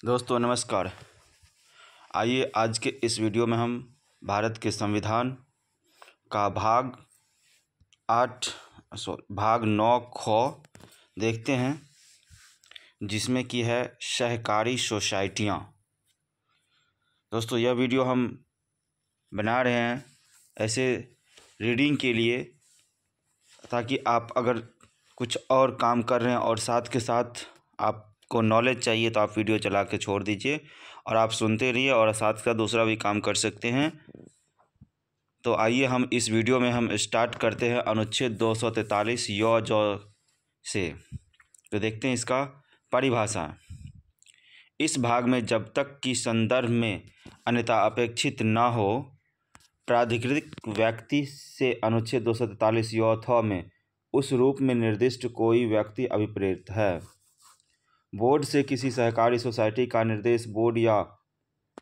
दोस्तों नमस्कार। आइए आज के इस वीडियो में हम भारत के संविधान का भाग 9 ख देखते हैं, जिसमें की है सहकारी सोसाइटियाँ। दोस्तों यह वीडियो हम बना रहे हैं ऐसे रीडिंग के लिए, ताकि आप अगर कुछ और काम कर रहे हैं और साथ के साथ आपको नॉलेज चाहिए तो आप वीडियो चला के छोड़ दीजिए और आप सुनते रहिए और साथ के साथ दूसरा भी काम कर सकते हैं। तो आइए हम इस वीडियो में हम स्टार्ट करते हैं अनुच्छेद 243 य ज से। तो देखते हैं इसका परिभाषा। इस भाग में जब तक कि संदर्भ में अन्यथा अपेक्षित न हो, प्राधिकृत व्यक्ति से अनुच्छेद 243 य थ में उस रूप में निर्दिष्ट कोई व्यक्ति अभिप्रेत है। बोर्ड से किसी सहकारी सोसाइटी का निर्देश बोर्ड या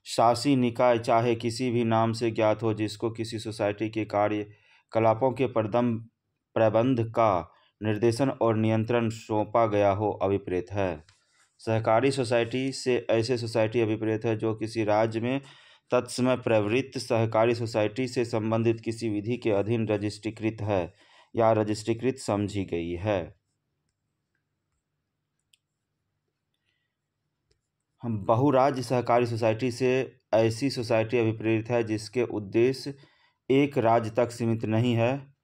शासी निकाय चाहे किसी भी नाम से ज्ञात हो, जिसको किसी सोसाइटी के कार्यकलापों के प्रबंध का निर्देशन और नियंत्रण सौंपा गया हो, अभिप्रेत है। सहकारी सोसाइटी से ऐसे सोसाइटी अभिप्रेत है जो किसी राज्य में तत्समय प्रवृत्त सहकारी सोसाइटी से संबंधित किसी विधि के अधीन रजिस्ट्रीकृत है या रजिस्ट्रीकृत समझी गई है। हम बहुराज्य सहकारी सोसाइटी से ऐसी सोसाइटी अभिप्रेत है जिसके उद्देश्य एक राज्य तक सीमित नहीं है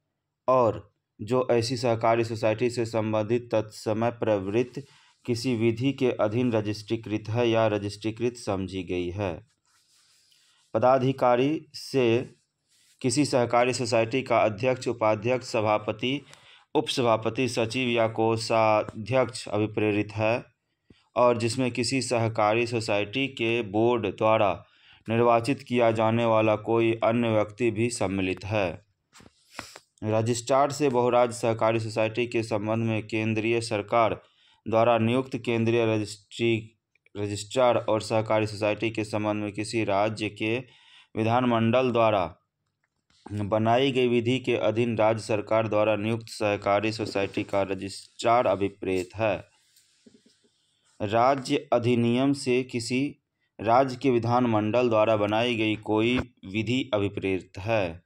और जो ऐसी सहकारी सोसाइटी से संबंधित तत्समय प्रवृत्त किसी विधि के अधीन रजिस्ट्रीकृत है या रजिस्ट्रीकृत समझी गई है। पदाधिकारी से किसी सहकारी सोसाइटी का अध्यक्ष, उपाध्यक्ष, सभापति, उपसभापति, सचिव या कोषाध्यक्ष अभिप्रेरित है और जिसमें किसी सहकारी सोसाइटी के बोर्ड द्वारा निर्वाचित किया जाने वाला कोई अन्य व्यक्ति भी सम्मिलित है। रजिस्ट्रार से बहुराज्य सहकारी सोसाइटी के संबंध में केंद्रीय सरकार द्वारा नियुक्त केंद्रीय रजिस्ट्रार और सहकारी सोसाइटी के संबंध में किसी राज्य के विधानमंडल द्वारा बनाई गई विधि के अधीन राज्य सरकार द्वारा नियुक्त सहकारी सोसाइटी का रजिस्ट्रार अभिप्रेत है। राज्य अधिनियम से किसी राज्य के विधानमंडल द्वारा बनाई गई कोई विधि अभिप्रेत है।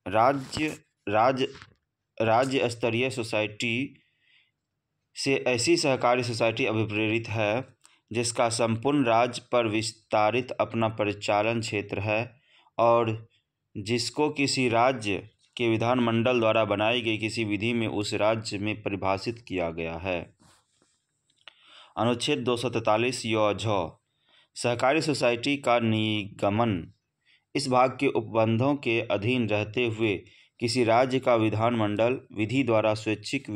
राज्य स्तरीय सोसाइटी से ऐसी सहकारी सोसाइटी अभिप्रेरित है जिसका संपूर्ण राज्य पर विस्तारित अपना परिचालन क्षेत्र है और जिसको किसी राज्य के विधानमंडल द्वारा बनाई गई किसी विधि में उस राज्य में परिभाषित किया गया है। अनुच्छेद 243 य झ सहकारी सोसाइटी का निगमन। इस भाग के उपबंधों के अधीन रहते हुए किसी राज्य का विधानमंडल विधि द्वारा स्वैच्छिक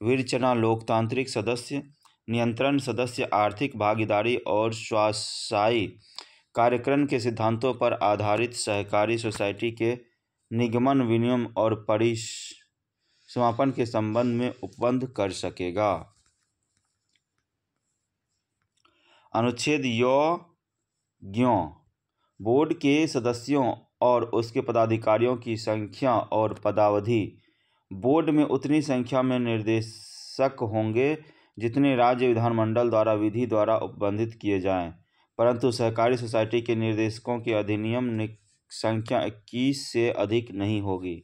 विरचना, लोकतांत्रिक सदस्य नियंत्रण, सदस्य आर्थिक भागीदारी और स्वास्थ्य कार्यक्रम के सिद्धांतों पर आधारित सहकारी सोसाइटी के निगमन, विनियमन और परिसमापन के संबंध में उपबंध कर सकेगा। अनुच्छेद य बोर्ड के सदस्यों और उसके पदाधिकारियों की संख्या और पदावधि। बोर्ड में उतनी संख्या में निर्देशक होंगे जितने राज्य विधानमंडल द्वारा विधि द्वारा उपबंधित किए जाएं, परंतु सहकारी सोसाइटी के निर्देशकों की अधिनियम संख्या 21 से अधिक नहीं होगी।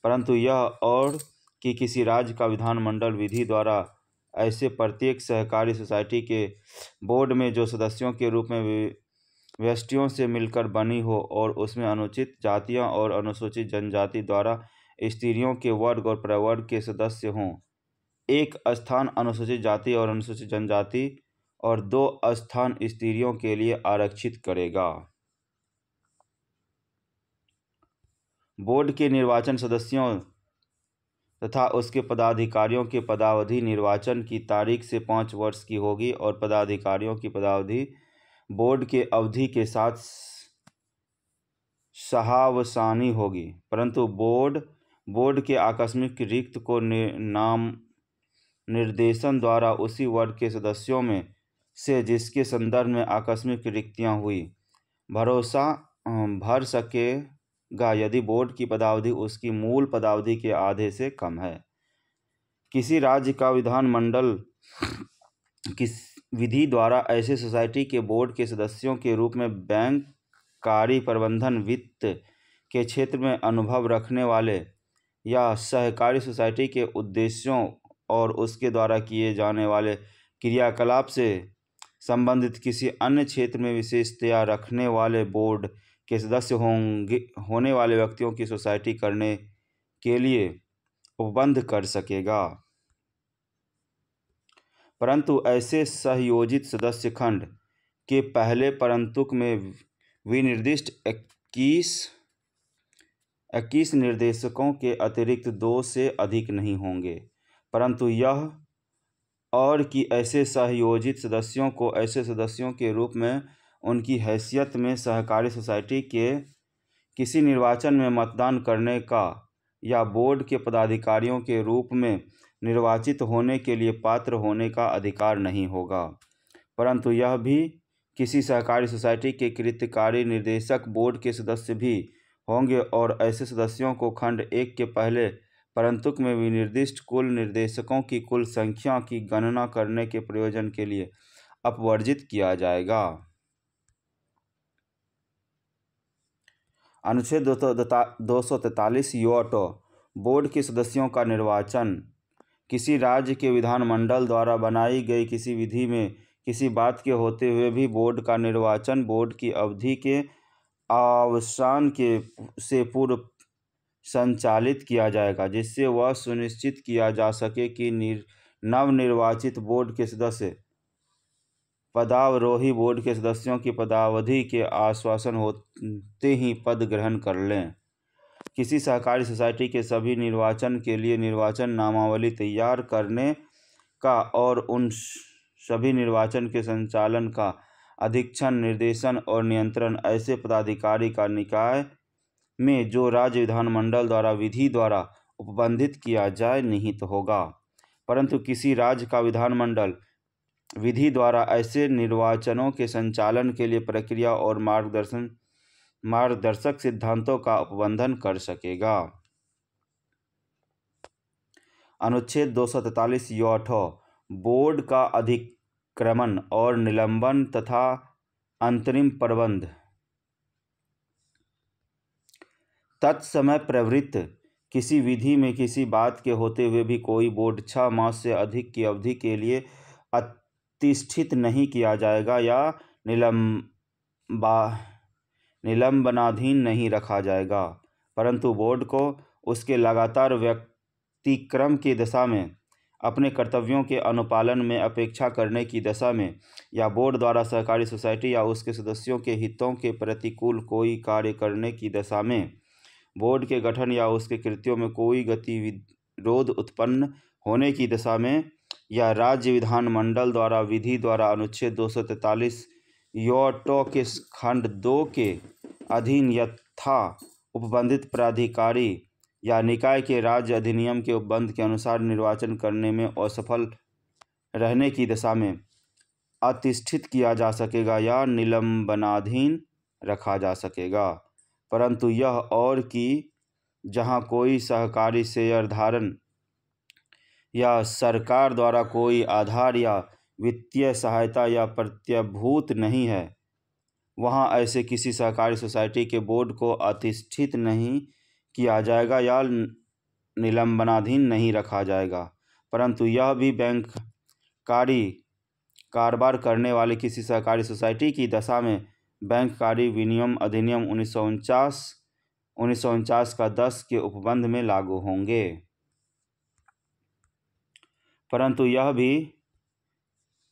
परंतु यह और कि किसी राज्य का विधानमंडल विधि द्वारा ऐसे प्रत्येक सहकारी सोसाइटी के बोर्ड में जो सदस्यों के रूप में व्यष्टियों से मिलकर बनी हो और उसमें अनुचित जातियां और अनुसूचित जनजाति द्वारा स्त्रियों के वर्ग और प्रवर्ग के सदस्य हों, एक स्थान अनुसूचित जाति और अनुसूचित जनजाति और 2 स्थान स्त्रियों के लिए आरक्षित करेगा। बोर्ड के निर्वाचन सदस्यों तथा उसके पदाधिकारियों की पदावधि निर्वाचन की तारीख से 5 वर्ष की होगी और पदाधिकारियों की पदावधि बोर्ड के अवधि के साथ सहावसानी होगी, परंतु बोर्ड के आकस्मिक रिक्त को नाम निर्देशन द्वारा उसी वर्ग के सदस्यों में से जिसके संदर्भ में आकस्मिक रिक्तियां हुई भर सकेगा यदि बोर्ड की पदावधि उसकी मूल पदावधि के आधे से कम है। किसी राज्य का विधानमंडल किस विधि द्वारा ऐसे सोसाइटी के बोर्ड के सदस्यों के रूप में बैंक कार्य प्रबंधन वित्त के क्षेत्र में अनुभव रखने वाले या सहकारी सोसाइटी के उद्देश्यों और उसके द्वारा किए जाने वाले क्रियाकलाप से संबंधित किसी अन्य क्षेत्र में विशेषता रखने वाले बोर्ड के सदस्य होने वाले व्यक्तियों की सोसाइटी करने के लिए उपबंध कर सकेगा। परंतु ऐसे सहयोजित सदस्य खंड के पहले परंतुक में विनिर्दिष्ट 21 निर्देशकों के अतिरिक्त 2 से अधिक नहीं होंगे, परंतु यह और कि ऐसे सहयोजित सदस्यों को ऐसे सदस्यों के रूप में उनकी हैसियत में सहकारी सोसाइटी के किसी निर्वाचन में मतदान करने का या बोर्ड के पदाधिकारियों के रूप में निर्वाचित होने के लिए पात्र होने का अधिकार नहीं होगा, परंतु यह भी किसी सहकारी सोसाइटी के कार्यकारी निर्देशक बोर्ड के सदस्य भी होंगे और ऐसे सदस्यों को खंड 1 के पहले परंतुक में विनिर्दिष्ट कुल निर्देशकों की कुल संख्या की गणना करने के प्रयोजन के लिए अपवर्जित किया जाएगा। अनुच्छेद 243 योटो बोर्ड के सदस्यों का निर्वाचन किसी राज्य के विधानमंडल द्वारा बनाई गई किसी विधि में किसी बात के होते हुए भी बोर्ड का निर्वाचन बोर्ड की अवधि के अवसान से पूर्व संचालित किया जाएगा, जिससे वह सुनिश्चित किया जा सके कि नवनिर्वाचित बोर्ड के सदस्य पदावरोही बोर्ड के सदस्यों की पदावधि के आश्वासन होते ही पद ग्रहण कर लें। किसी सहकारी सोसाइटी के सभी निर्वाचन के लिए निर्वाचन नामावली तैयार करने का और उन सभी निर्वाचन के संचालन का अधीक्षण निर्देशन और नियंत्रण ऐसे पदाधिकारी का निकाय में जो राज्य विधानमंडल द्वारा विधि द्वारा उपबंधित किया जाए निहित होगा, परंतु किसी राज्य का विधानमंडल विधि द्वारा ऐसे निर्वाचनों के संचालन के लिए प्रक्रिया और मार्गदर्शक सिद्धांतों का उपबंधन कर सकेगा। अनुच्छेद 243 योठो बोर्ड का अधिक्रमण और निलंबन तथा अंतरिम प्रबंध तत्समय प्रवृत्त किसी विधि में किसी बात के होते हुए भी कोई बोर्ड 6 मास से अधिक की अवधि के लिए प्रतिष्ठित नहीं किया जाएगा या निलंबनाधीन नहीं रखा जाएगा, परंतु बोर्ड को उसके लगातार व्यतिक्रम की दशा में अपने कर्तव्यों के अनुपालन में अपेक्षा करने की दशा में या बोर्ड द्वारा सहकारी सोसाइटी या उसके सदस्यों के हितों के प्रतिकूल कोई कार्य करने की दशा में बोर्ड के गठन या उसके कृत्यों में कोई गतिविरोध उत्पन्न होने की दशा में या राज्य विधानमंडल द्वारा विधि द्वारा अनुच्छेद 243 योटो के खंड 2 के अधीन यथा उपबंधित प्राधिकारी या निकाय के राज्य अधिनियम के उपबंध के अनुसार निर्वाचन करने में असफल रहने की दशा में अतिष्ठित किया जा सकेगा या निलंबनाधीन रखा जा सकेगा, परंतु यह और कि जहाँ कोई सहकारी शेयर धारण या सरकार द्वारा कोई आधार या वित्तीय सहायता या प्रत्यभूत नहीं है, वहाँ ऐसे किसी सहकारी सोसाइटी के बोर्ड को अतिष्ठित नहीं किया जाएगा या निलंबनाधीन नहीं रखा जाएगा, परंतु यह भी बैंककारी कारोबार करने वाले किसी सहकारी सोसाइटी की दशा में बैंककारी विनियम अधिनियम 1949 का 10 के उपबंध में लागू होंगे, परंतु यह भी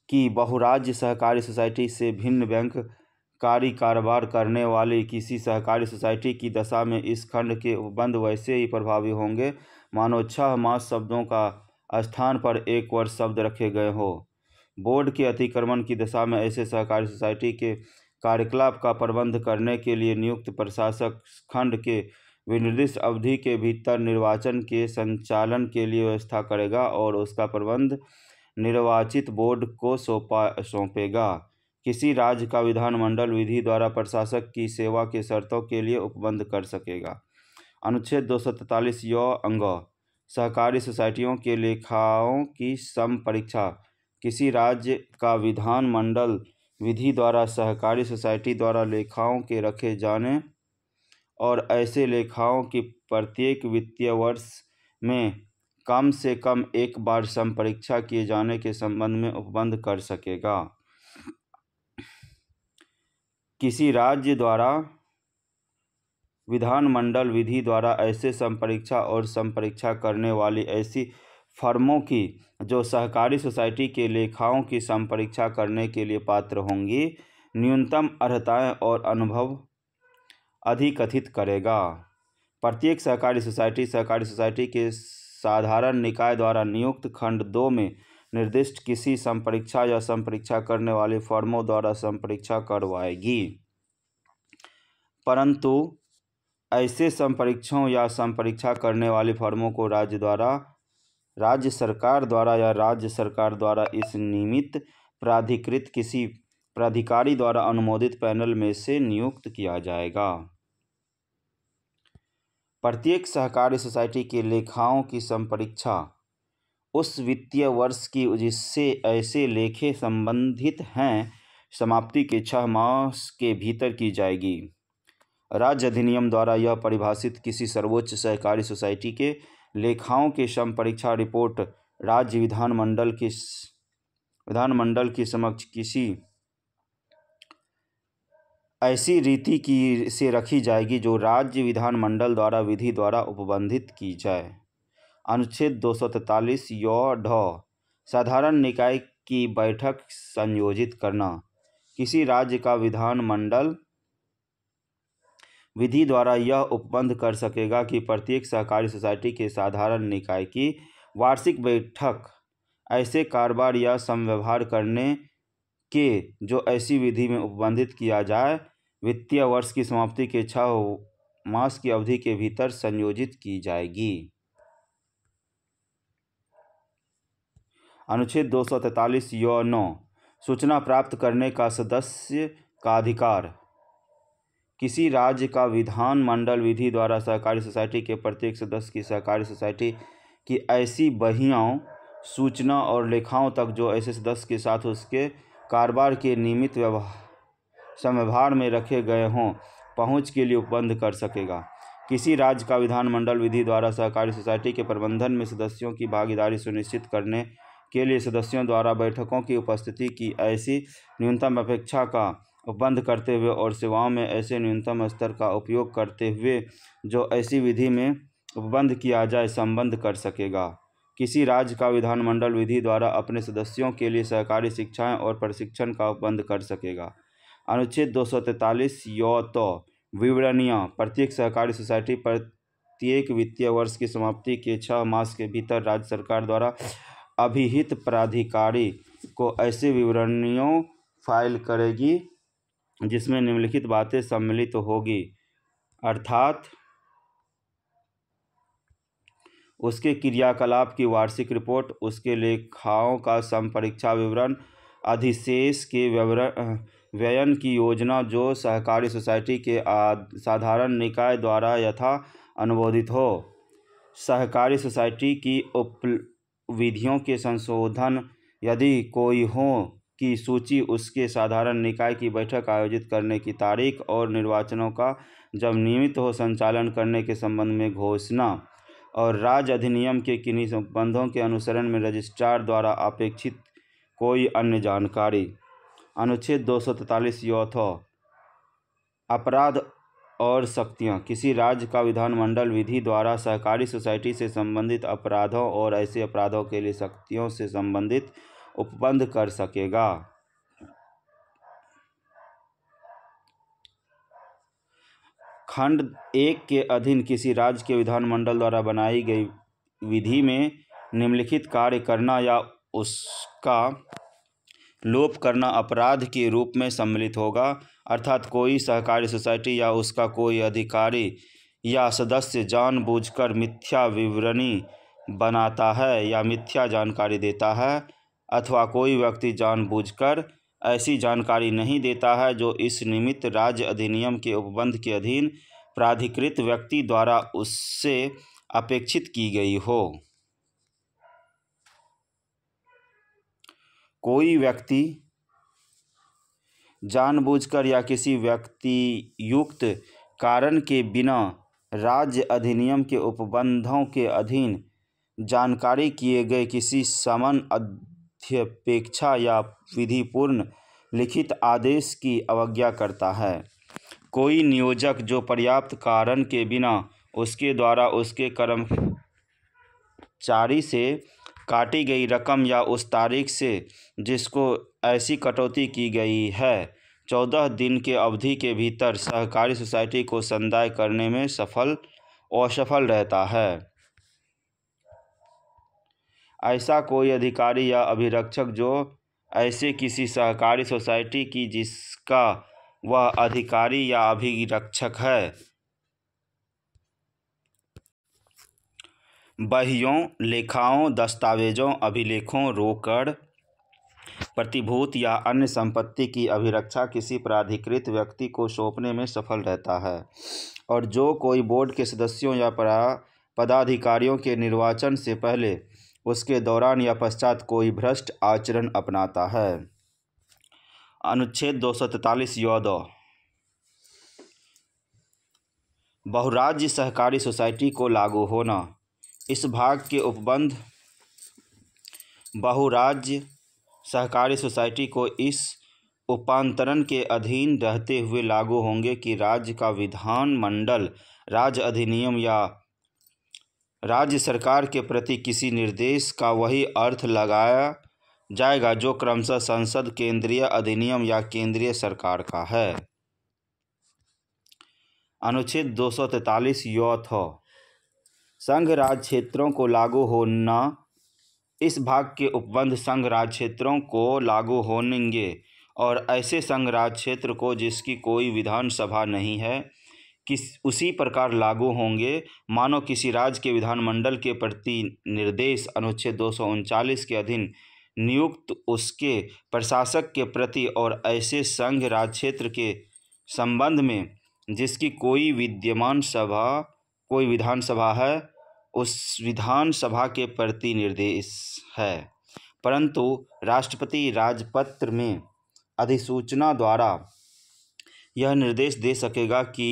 कि बहुराज्य सहकारी सोसाइटी से भिन्न बैंककारी कारोबार करने वाली किसी सहकारी सोसाइटी की दशा में इस खंड के उपबंध वैसे ही प्रभावी होंगे मानो 6 मास शब्दों का स्थान पर 1 वर्ष शब्द रखे गए हो। बोर्ड के अतिक्रमण की दशा में ऐसे सहकारी सोसाइटी के कार्यकलाप का प्रबंध करने के लिए नियुक्त प्रशासक खंड के विनिर्दिष्ट अवधि के भीतर निर्वाचन के संचालन के लिए व्यवस्था करेगा और उसका प्रबंध निर्वाचित बोर्ड को सौंपेगा। किसी राज्य का विधानमंडल विधि द्वारा प्रशासक की सेवा के शर्तों के लिए उपबंध कर सकेगा। अनुच्छेद 243 अंग सहकारी सोसाइटियों के लेखाओं की सम परीक्षा किसी राज्य का विधानमंडल विधि द्वारा सहकारी सोसाइटी द्वारा लेखाओं के रखे जाने और ऐसे लेखाओं की प्रत्येक वित्तीय वर्ष में कम से कम एक बार संपरीक्षा किए जाने के संबंध में उपबंध कर सकेगा। किसी राज्य द्वारा विधानमंडल विधि द्वारा ऐसे संपरीक्षा और संपरीक्षा करने वाली ऐसी फर्मों की जो सहकारी सोसाइटी के लेखाओं की संपरीक्षा करने के लिए पात्र होंगी, न्यूनतम अर्हताएं और अनुभव अधिकथित करेगा। प्रत्येक सहकारी सोसाइटी के साधारण निकाय द्वारा नियुक्त खंड 2 में निर्दिष्ट किसी संपरीक्षा या संपरीक्षा करने वाली फर्मों द्वारा संपरीक्षा करवाएगी। परंतु ऐसे संपरीक्षकों या संपरीक्षा करने वाली फर्मों को राज्य सरकार द्वारा या राज्य सरकार द्वारा इस निमित्त प्राधिकृत किसी प्राधिकारी द्वारा अनुमोदित पैनल में से नियुक्त किया जाएगा। प्रत्येक सहकारी सोसाइटी के लेखाओं की संपरीक्षा उस वित्तीय वर्ष की जिससे ऐसे लेखे संबंधित हैं समाप्ति के 6 मास के भीतर की जाएगी। राज्य अधिनियम द्वारा यह परिभाषित किसी सर्वोच्च सहकारी सोसाइटी के लेखाओं की संपरीक्षा रिपोर्ट राज्य विधानमंडल के समक्ष किसी ऐसी रीति की से रखी जाएगी जो राज्य विधानमंडल द्वारा विधि द्वारा उपबंधित की जाए। अनुच्छेद 243 य साधारण निकाय की बैठक संयोजित करना। किसी राज्य का विधानमंडल विधि द्वारा यह उपबंध कर सकेगा कि प्रत्येक सहकारी सोसाइटी के साधारण निकाय की वार्षिक बैठक ऐसे कारोबार या समव्यवहार करने के जो ऐसी विधि में उपबंधित किया जाए वित्तीय वर्ष की समाप्ति के 6 मास की अवधि के भीतर संयोजित की जाएगी। अनुच्छेद 243 य 9 सूचना प्राप्त करने का सदस्य का अधिकार। किसी राज्य का विधानमंडल विधि द्वारा सहकारी सोसाइटी के प्रत्येक सदस्य की सहकारी सोसाइटी की ऐसी बहियों, सूचना और लेखाओं तक जो ऐसे सदस्य के साथ उसके कारोबार के नियमित समव्यवहार में रखे गए हों, पहुंच के लिए उपबंध कर सकेगा। किसी राज्य का विधानमंडल विधि द्वारा सहकारी सोसाइटी के प्रबंधन में सदस्यों की भागीदारी सुनिश्चित करने के लिए सदस्यों द्वारा बैठकों की उपस्थिति की ऐसी न्यूनतम अपेक्षा का उपबंध करते हुए और सेवाओं में ऐसे न्यूनतम स्तर का उपयोग करते हुए जो ऐसी विधि में उपबंध किया जाए संबंध कर सकेगा। किसी राज्य का विधानमंडल विधि द्वारा अपने सदस्यों के लिए सहकारी शिक्षाएं और प्रशिक्षण का उपबंध कर सकेगा। अनुच्छेद 243 य विवरणियाँ। प्रत्येक सहकारी सोसाइटी प्रत्येक वित्तीय वर्ष की समाप्ति के 6 मास के भीतर राज्य सरकार द्वारा अभिहित प्राधिकारी को ऐसे विवरणियों फाइल करेगी जिसमें निम्नलिखित बातें सम्मिलित होगी, अर्थात उसके क्रियाकलाप की वार्षिक रिपोर्ट, उसके लेखाओं का संपरीक्षा विवरण, अधिशेष के व्ययन की योजना जो सहकारी सोसाइटी के साधारण निकाय द्वारा यथा अनुमोदित हो, सहकारी सोसाइटी की उपविधियों के संशोधन यदि कोई हो की सूची, उसके साधारण निकाय की बैठक आयोजित करने की तारीख और निर्वाचनों का जब नियमित हो संचालन करने के संबंध में घोषणा और राज्य अधिनियम के किन्हीं संबंधों के अनुसरण में रजिस्ट्रार द्वारा अपेक्षित कोई अन्य जानकारी। अनुच्छेद 243 य अपराध और शक्तियाँ। किसी राज्य का विधानमंडल विधि द्वारा सहकारी सोसाइटी से संबंधित अपराधों और ऐसे अपराधों के लिए शक्तियों से संबंधित उपबंध कर सकेगा। खंड 1 के अधीन किसी राज्य के विधानमंडल द्वारा बनाई गई विधि में निम्नलिखित कार्य करना या उसका लोप करना अपराध के रूप में सम्मिलित होगा, अर्थात कोई सहकारी सोसाइटी या उसका कोई अधिकारी या सदस्य जानबूझकर मिथ्या विवरणी बनाता है या मिथ्या जानकारी देता है, अथवा कोई व्यक्ति जानबूझकर ऐसी जानकारी नहीं देता है जो इस निमित्त राज्य अधिनियम के उपबंध के अधीन प्राधिकृत व्यक्ति द्वारा उससे अपेक्षित की गई हो। कोई व्यक्ति जानबूझकर या किसी व्यक्तियुक्त कारण के बिना राज्य अधिनियम के उपबंधों के अधीन जानकारी किए गए किसी समन, अध्यपेक्षा या विधिपूर्ण लिखित आदेश की अवज्ञा करता है। कोई नियोजक जो पर्याप्त कारण के बिना उसके द्वारा उसके कर्मचारी से काटी गई रकम या उस तारीख से जिसको ऐसी कटौती की गई है 14 दिन के अवधि के भीतर सहकारी सोसाइटी को संदाय करने में असफल रहता है, ऐसा कोई अधिकारी या अभिरक्षक जो ऐसे किसी सहकारी सोसाइटी की जिसका वह अधिकारी या अभिरक्षक है बहियों, लेखाओं, दस्तावेजों, अभिलेखों, रोकड़, प्रतिभूत या अन्य संपत्ति की अभिरक्षा किसी प्राधिकृत व्यक्ति को सौंपने में सफल रहता है, और जो कोई बोर्ड के सदस्यों या पदाधिकारियों के निर्वाचन से पहले, उसके दौरान या पश्चात कोई भ्रष्ट आचरण अपनाता है। अनुच्छेद 243 य बहुराज्य सहकारी सोसाइटी को लागू होना। इस भाग के उपबंध बहुराज्य सहकारी सोसाइटी को इस उपांतरण के अधीन रहते हुए लागू होंगे कि राज्य का विधानमंडल राज्य अधिनियम या राज्य सरकार के प्रति किसी निर्देश का वही अर्थ लगाया जाएगा जो क्रमशः संसद, केंद्रीय अधिनियम या केंद्रीय सरकार का है। अनुच्छेद 243 य संघ राज्य क्षेत्रों को लागू होना। इस भाग के उपबंध संघ राज्य क्षेत्रों को लागू होंगे और ऐसे संघ राज्य क्षेत्र को जिसकी कोई विधानसभा नहीं है उसी प्रकार लागू होंगे मानो किसी राज्य के विधानमंडल के प्रतिनिर्देश अनुच्छेद 239 के अधीन नियुक्त उसके प्रशासक के प्रति और ऐसे संघ राज्य क्षेत्र के संबंध में जिसकी कोई विधानसभा है उस विधानसभा के प्रति निर्देश है, परंतु राष्ट्रपति राजपत्र में अधिसूचना द्वारा यह निर्देश दे सकेगा कि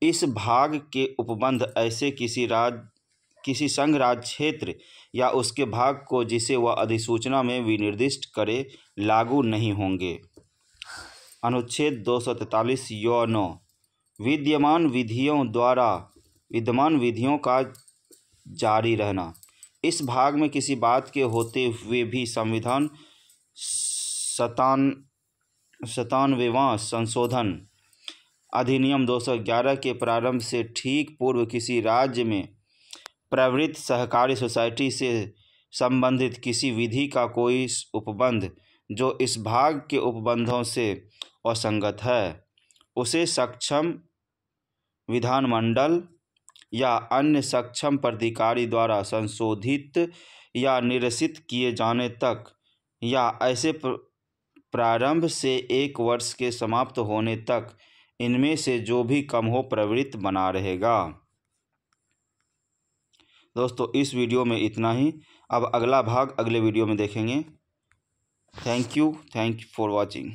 इस भाग के उपबंध ऐसे किसी संघ राज्य क्षेत्र या उसके भाग को जिसे वह अधिसूचना में विनिर्दिष्ट करे लागू नहीं होंगे। अनुच्छेद 243 य विद्यमान विधियों का जारी रहना। इस भाग में किसी बात के होते हुए भी संविधान 97वां संशोधन अधिनियम 211 के प्रारंभ से ठीक पूर्व किसी राज्य में प्रवृत्त सहकारी सोसाइटी से संबंधित किसी विधि का कोई उपबंध जो इस भाग के उपबंधों से असंगत है उसे सक्षम विधानमंडल या अन्य सक्षम प्राधिकारी द्वारा संशोधित या निरसित किए जाने तक या ऐसे प्रारंभ से 1 वर्ष के समाप्त होने तक इनमें से जो भी कम हो प्रवृत्त बना रहेगा। दोस्तों इस वीडियो में इतना ही। अब अगला भाग अगले वीडियो में देखेंगे। Thank you for watching.